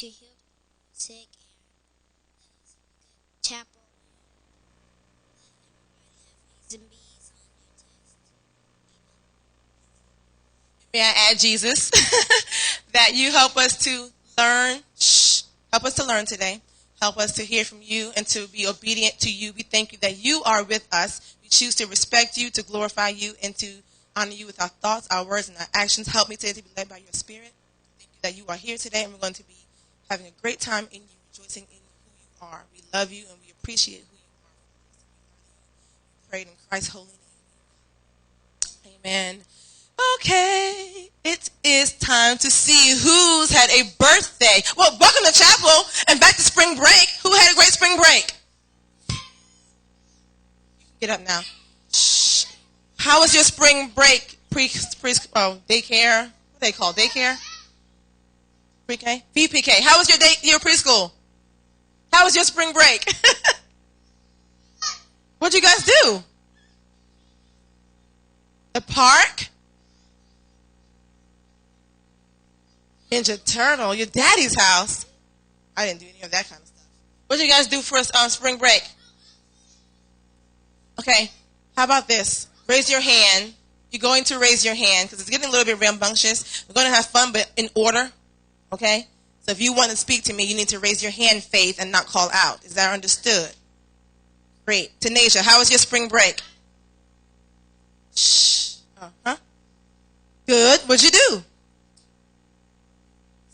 to heal the sick and chapel. A's and B's on your test. May I add, Jesus, that you help us to learn. Help us to learn today. Help us to hear from you and to be obedient to you. We thank you that you are with us. We choose to respect you, to glorify you, and to honor you with our thoughts, our words, and our actions. Help me today to be led by your spirit. Thank you that you are here today, and we're going to be having a great time in you, rejoicing in who you are. We love you, and we appreciate who you are. We pray in Christ's holy name. Amen. Okay, it is time to see who's had a birthday. Well, welcome to chapel and back to spring break. Who had a great spring break? You can get up now. Shh. How was your spring break? Daycare? What do they call daycare? Pre-K? VPK. How was your preschool? How was your spring break? What'd you guys do? The park? Ninja Turtle, your daddy's house. I didn't do any of that kind of stuff. What did you guys do for spring break? Okay, how about this? Raise your hand. You're going to raise your hand because it's getting a little bit rambunctious. We're going to have fun, but in order, okay? So if you want to speak to me, you need to raise your hand, Faith, and not call out. Is that understood? Great. Tanisha, how was your spring break? Shh. Uh-huh. Good. What'd you do?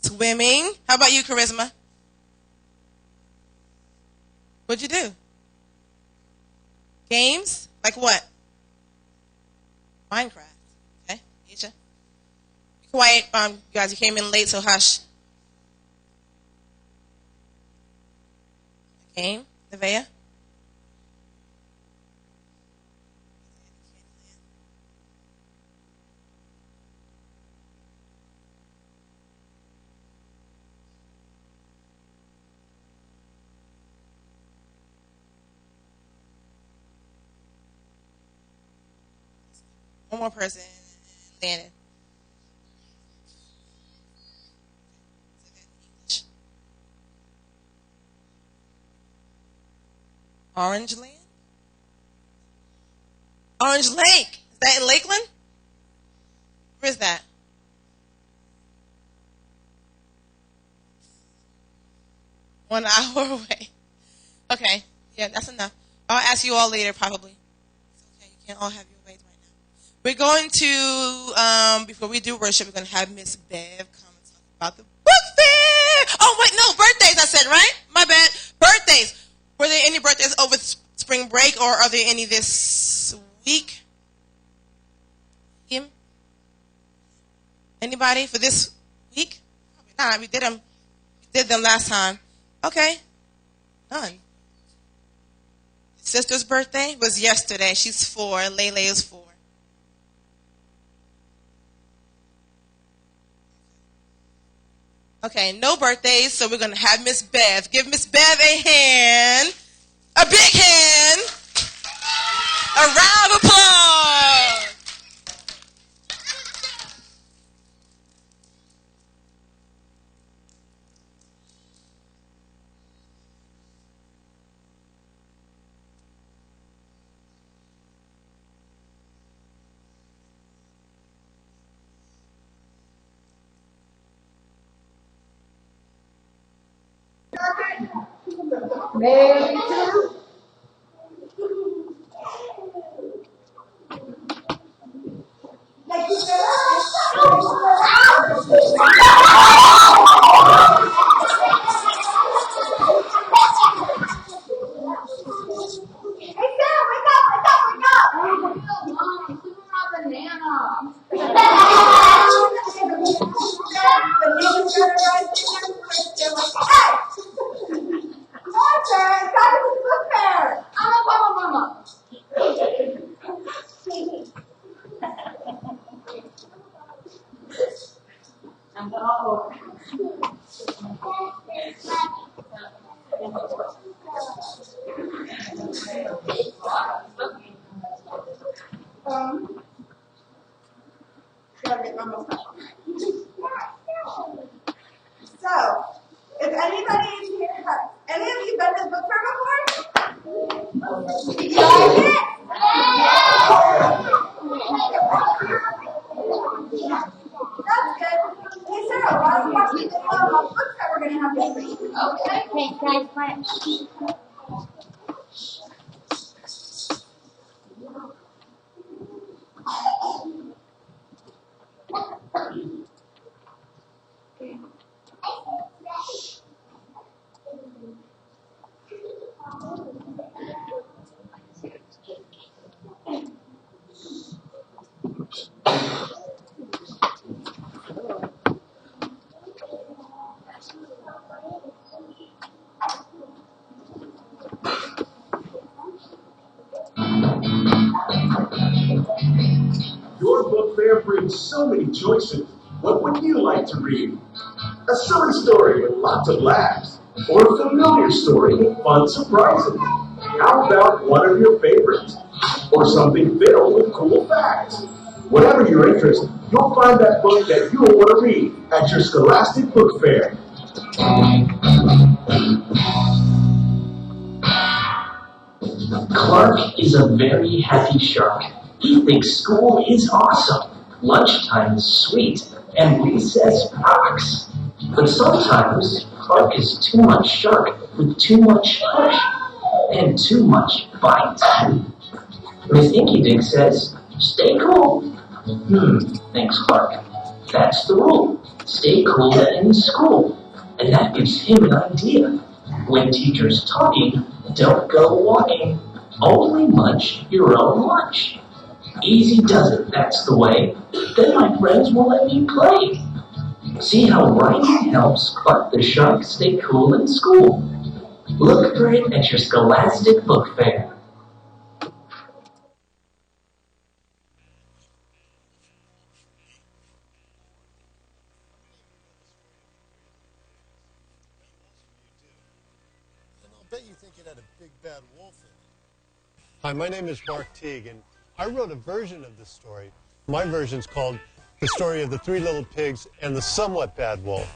Swimming. How about you, Charisma? What'd you do? Games? Like what? Minecraft. Okay, Asia. Be quiet. You guys, you came in late, so hush. Game? Nevaeh? One more person. Landon. Orange Land? Orange Lake. Is that in Lakeland? Where is that? One hour away. Okay. Yeah, that's enough. I'll ask you all later, probably. It's okay. You can't all have your ways right now. We're going to, before we do worship, we're going to have Miss Bev come and talk about the book fair. Oh, wait, no, birthdays, I said, right? My bad. Birthdays. Were there any birthdays over spring break, or are there any this week? Kim? Anybody for this week? Probably not. We did them last time. Okay. None. Sister's birthday was yesterday. She's 4. Lele is 4. Okay, no birthdays, so we're going to have Miss Bev. Give Miss Bev a hand. A big hand. A round of applause. Maybe two. If anybody in here has any of you been to the book fair before? Did you like it? That's good. Hey Sarah, why don't you watch the video about the book fair we're gonna have this week? Okay. Okay, guys, quiet. Your book fair brings so many choices. What would you like to read? A silly story with lots of laughs, or a familiar story with fun surprises? How about one of your favorites? Or something filled with cool facts? Whatever your interest, you'll find that book that you'll want to read at your Scholastic Book Fair. Clark is a very happy shark. He thinks school is awesome, lunchtime is sweet, and recess rocks. But sometimes Clark is too much shark with too much push and too much bite. Miss Inky Dink says, "Stay cool." Thinks Clark. That's the rule. Stay cool in school. And that gives him an idea. When teacher's talking, don't go walking. Only munch your own lunch. Easy does it, that's the way. Then my friends will let me play. See how writing helps Clark the Shark stay cool in school. Look for it at your Scholastic Book Fair. And I'll bet you think it had a big bad wolf in it. Hi, my name is Mark Teague, and I wrote a version of this story. My version's called The Story of the Three Little Pigs and the Somewhat Bad Wolf.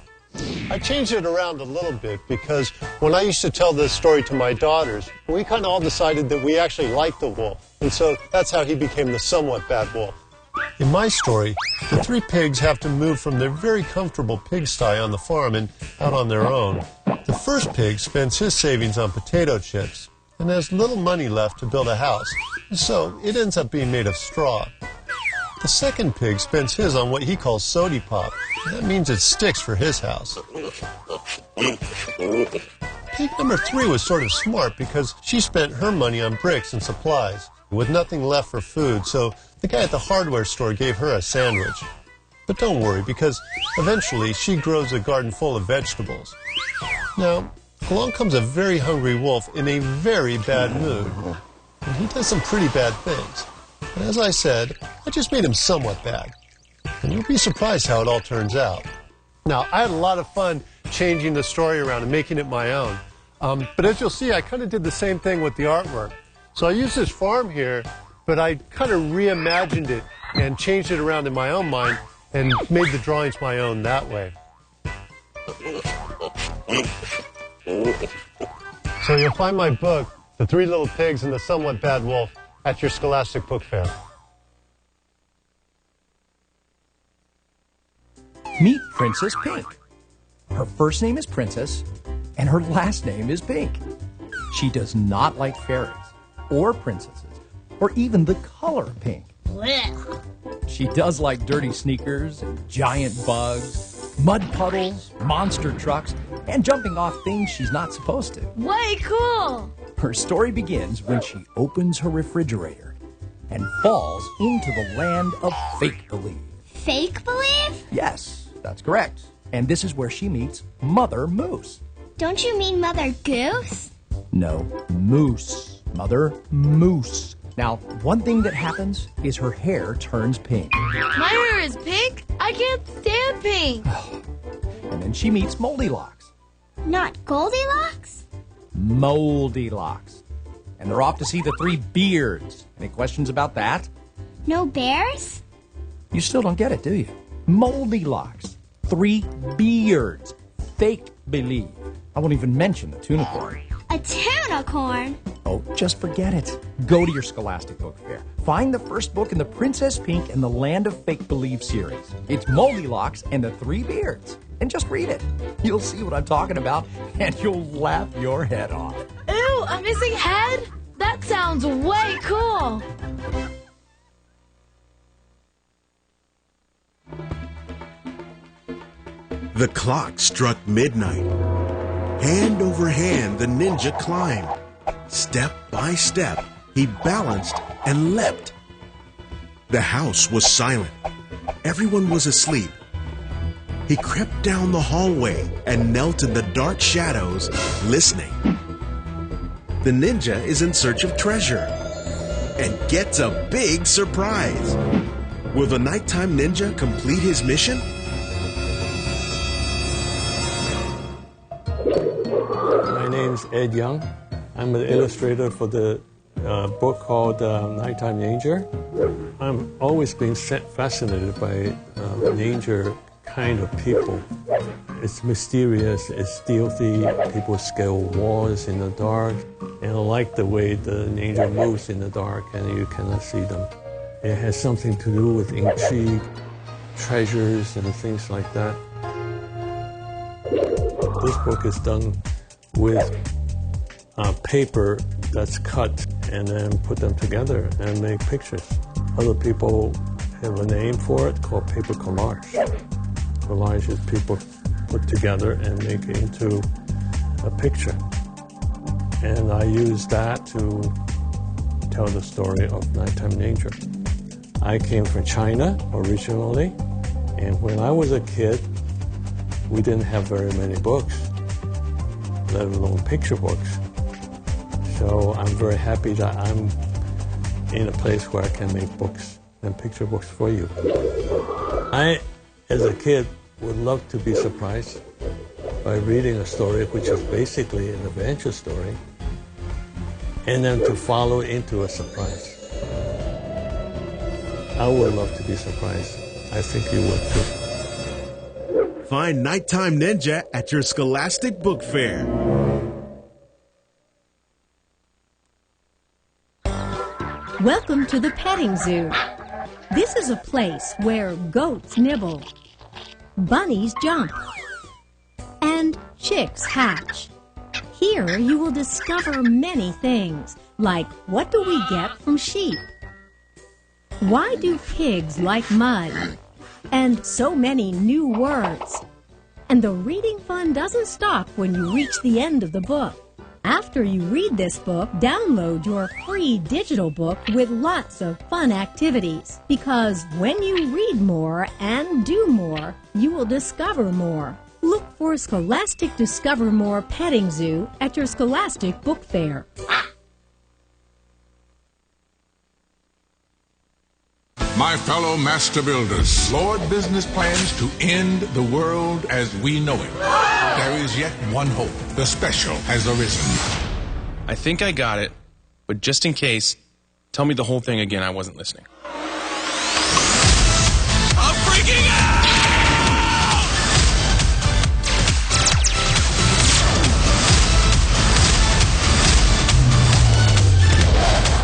I changed it around a little bit because when I used to tell this story to my daughters, we kind of all decided that we actually liked the wolf. And so that's how he became the Somewhat Bad Wolf. In my story, the three pigs have to move from their very comfortable pigsty on the farm and out on their own. The first pig spends his savings on potato chips and has little money left to build a house, so it ends up being made of straw. The second pig spends his on what he calls sody pop. That means it sticks for his house. Pig number 3 was sort of smart because she spent her money on bricks and supplies with nothing left for food, so the guy at the hardware store gave her a sandwich. But don't worry, because eventually she grows a garden full of vegetables. Now, along comes a very hungry wolf in a very bad mood. And he does some pretty bad things. And as I said, I just made him somewhat bad. And you'll be surprised how it all turns out. Now, I had a lot of fun changing the story around and making it my own. But as you'll see, I kind of did the same thing with the artwork. So I used this farm here, but I kind of reimagined it and changed it around in my own mind and made the drawings my own that way. So you'll find my book, The Three Little Pigs and the Somewhat Bad Wolf, at your Scholastic Book Fair. Meet Princess Pink. Her first name is Princess, and her last name is Pink. She does not like fairies, or princesses, or even the color pink. Blech. She does like dirty sneakers, and giant bugs, mud puddles, monster trucks, and jumping off things she's not supposed to. Way cool. Her story begins when she opens her refrigerator and falls into the land of fake-believe. Fake believe? Yes, that's correct. And this is where she meets Mother Moose. Don't you mean Mother Goose? No, Moose. Mother Moose. Now, one thing that happens is her hair turns pink. My hair is pink? I can't stand pink. And then she meets Moldylocks. Not Goldilocks? Moldylocks. And they're off to see the three beards. Any questions about that? No bears? You still don't get it, do you? Moldylocks. Three beards. fake believe. I won't even mention the tunicorn. A tunicorn? Oh, just forget it. Go to your Scholastic Book Fair. Find the first book in the Princess Pink and the Land of Fake Believe series. It's Goldilocks and the Three Beards. And just read it. You'll see what I'm talking about, and you'll laugh your head off. Ew, a missing head? That sounds way cool. The clock struck midnight. Hand over hand, the ninja climbed. Step by step, he balanced and leapt. The house was silent. Everyone was asleep. He crept down the hallway and knelt in the dark shadows, listening. The ninja is in search of treasure and gets a big surprise. Will the nighttime ninja complete his mission? My name's Ed Young. I'm an illustrator for the book called Nighttime Danger. I'm always been fascinated by danger kind of people. It's mysterious, it's stealthy, people scale walls in the dark, and I like the way the danger moves in the dark and you cannot see them. It has something to do with intrigue, treasures, and things like that. This book is done with paper that's cut and then put them together and make pictures. Other people have a name for it called paper collage. Collage is people put together and make it into a picture. And I use that to tell the story of Nighttime Danger. I came from China originally, and when I was a kid, we didn't have very many books, let alone picture books. So I'm very happy that I'm in a place where I can make books and picture books for you. I, as a kid, would love to be surprised by reading a story which is basically an adventure story, and then to follow into a surprise. I would love to be surprised. I think you would too. Find Nighttime Ninja at your Scholastic Book Fair. Welcome to the petting zoo. This is a place where goats nibble, bunnies jump, and chicks hatch. Here you will discover many things, like what do we get from sheep? Why do pigs like mud? And so many new words. And the reading fun doesn't stop when you reach the end of the book. After you read this book, download your free digital book with lots of fun activities. Because when you read more and do more, you will discover more. Look for Scholastic Discover More Petting Zoo at your Scholastic Book Fair. My fellow master builders, Lord business plans to end the world as we know it. There is yet one hope. The special has arisen. I think I got it, but just in case, tell me the whole thing again. I wasn't listening. I'm freaking out!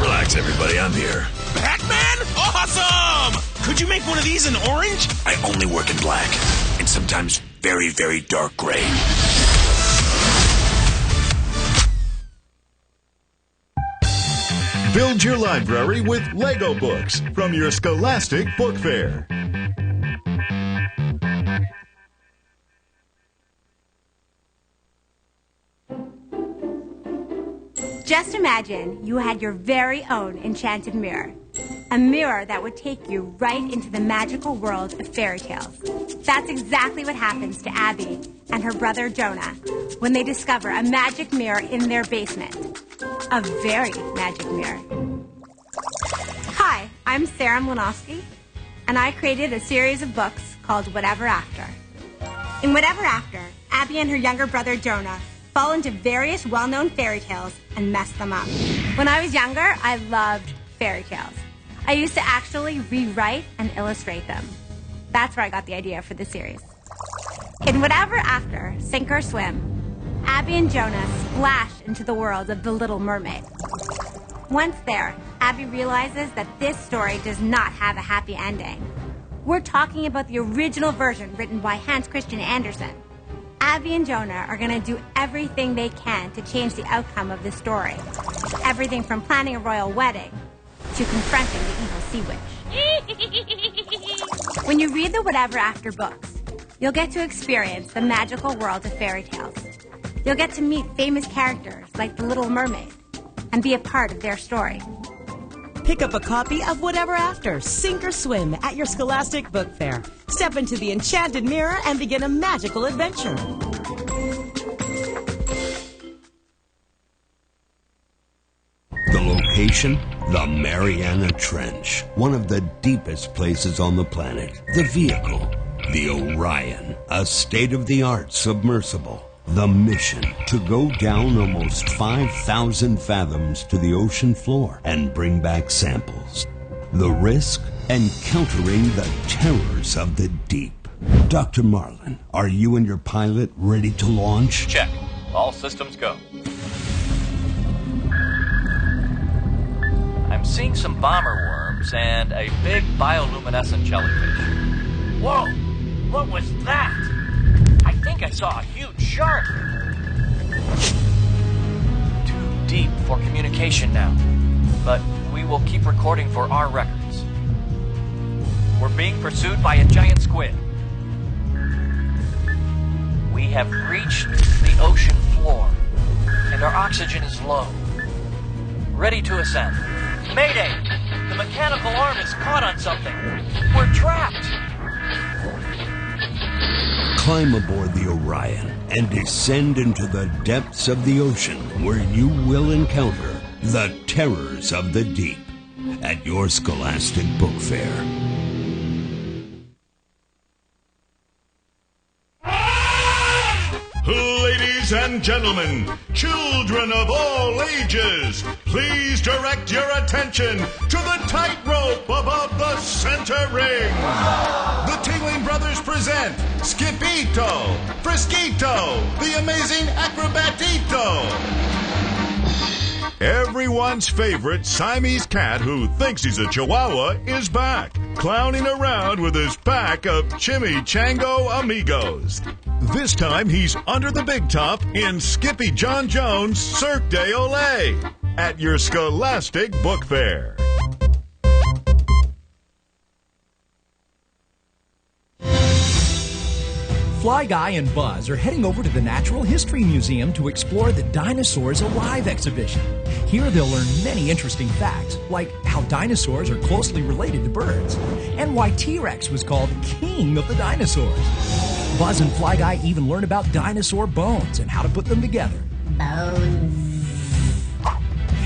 Relax, everybody. I'm here. Batman? Awesome! Could you make one of these in orange? I only work in black, and sometimes very, very dark gray. Build your library with Lego books from your Scholastic Book Fair. Just imagine you had your very own enchanted mirror. A mirror that would take you right into the magical world of fairy tales. That's exactly what happens to Abby and her brother Jonah when they discover a magic mirror in their basement. A very magic mirror. Hi, I'm Sarah Mlynowski, and I created a series of books called Whatever After. In Whatever After, Abby and her younger brother Jonah fall into various well-known fairy tales and mess them up. When I was younger, I loved fairy tales. I used to actually rewrite and illustrate them. That's where I got the idea for the series. In Whatever After, Sink or Swim, Abby and Jonah splash into the world of The Little Mermaid. Once there, Abby realizes that this story does not have a happy ending. We're talking about the original version written by Hans Christian Andersen. Abby and Jonah are going to do everything they can to change the outcome of the story. Everything from planning a royal wedding to confronting the evil sea witch. When you read the Whatever After books, you'll get to experience the magical world of fairy tales. You'll get to meet famous characters like the Little Mermaid and be a part of their story. Pick up a copy of Whatever After, Sink or Swim at your Scholastic Book Fair. Step into the enchanted mirror and begin a magical adventure. The location? The Mariana Trench, one of the deepest places on the planet. The vehicle? The Orion, a state-of-the-art submersible. The mission, to go down almost 5,000 fathoms to the ocean floor and bring back samples. The risk? Encountering the terrors of the deep. Dr. Marlin, are you and your pilot ready to launch? Check. All systems go. I'm seeing some bomber worms and a big bioluminescent jellyfish. Whoa! What was that? I think I saw a huge shark. Too deep for communication now, but we will keep recording for our records. We're being pursued by a giant squid. We have reached the ocean floor, and our oxygen is low. Ready to ascend. Mayday! The mechanical arm is caught on something. We're trapped! Climb aboard the Orion and descend into the depths of the ocean where you will encounter the terrors of the deep at your Scholastic Book Fair. Ladies and gentlemen, children of all ages, please direct your attention to the tightrope above the center ring. The Tingling Brothers present Skipito, Frisquito, the amazing Acrobatito. Everyone's favorite Siamese cat who thinks he's a Chihuahua is back, clowning around with his pack of Chimichango amigos. This time he's under the big top in Skippy John Jones' Cirque de Olay at your Scholastic Book Fair. Fly Guy and Buzz are heading over to the Natural History Museum to explore the Dinosaurs Alive exhibition. Here they'll learn many interesting facts, like how dinosaurs are closely related to birds, and why T-Rex was called King of the Dinosaurs. Buzz and Fly Guy even learn about dinosaur bones and how to put them together. Bones.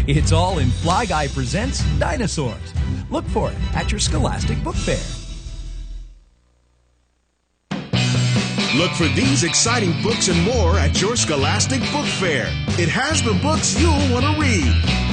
It's all in Fly Guy Presents Dinosaurs. Look for it at your Scholastic Book Fair. Look for these exciting books and more at your Scholastic Book Fair. It has the books you'll want to read.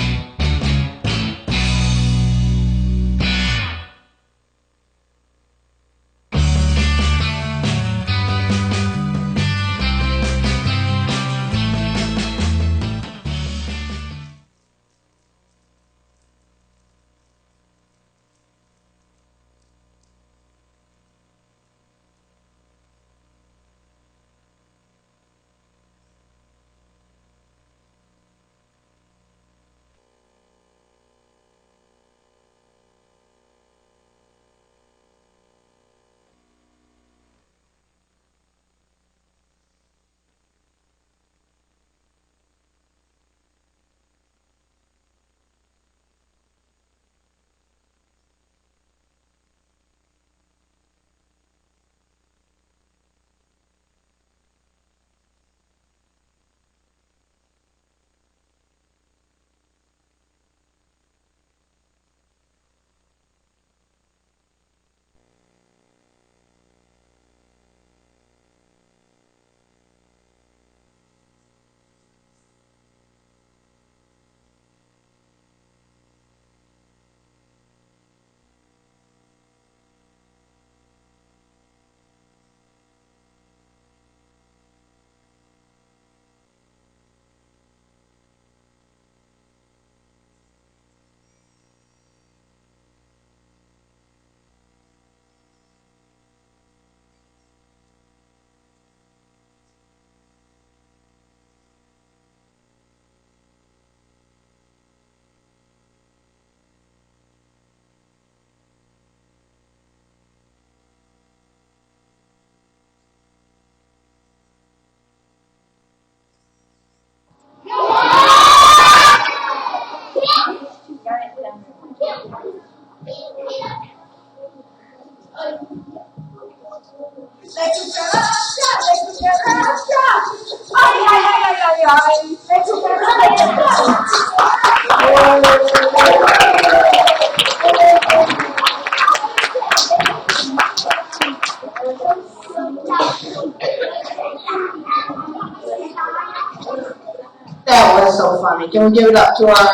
That was so funny. Can we give it up to our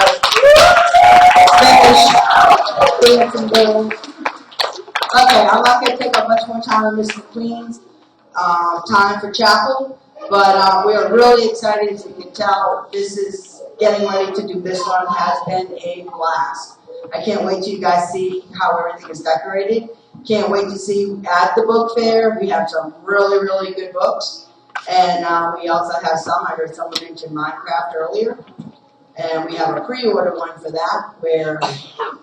Spanish dancing girls? Okay, I'm not going to take up much more time on Mr. Queen's time for chapel, but we are really excited. As you can tell, this is getting ready to do this one has been a blast. I can't wait till you guys see how everything is decorated. Can't wait to see at the book fair. We have some really, really good books. And we also have some, I heard someone mention Minecraft earlier. And we have a pre-order one for that where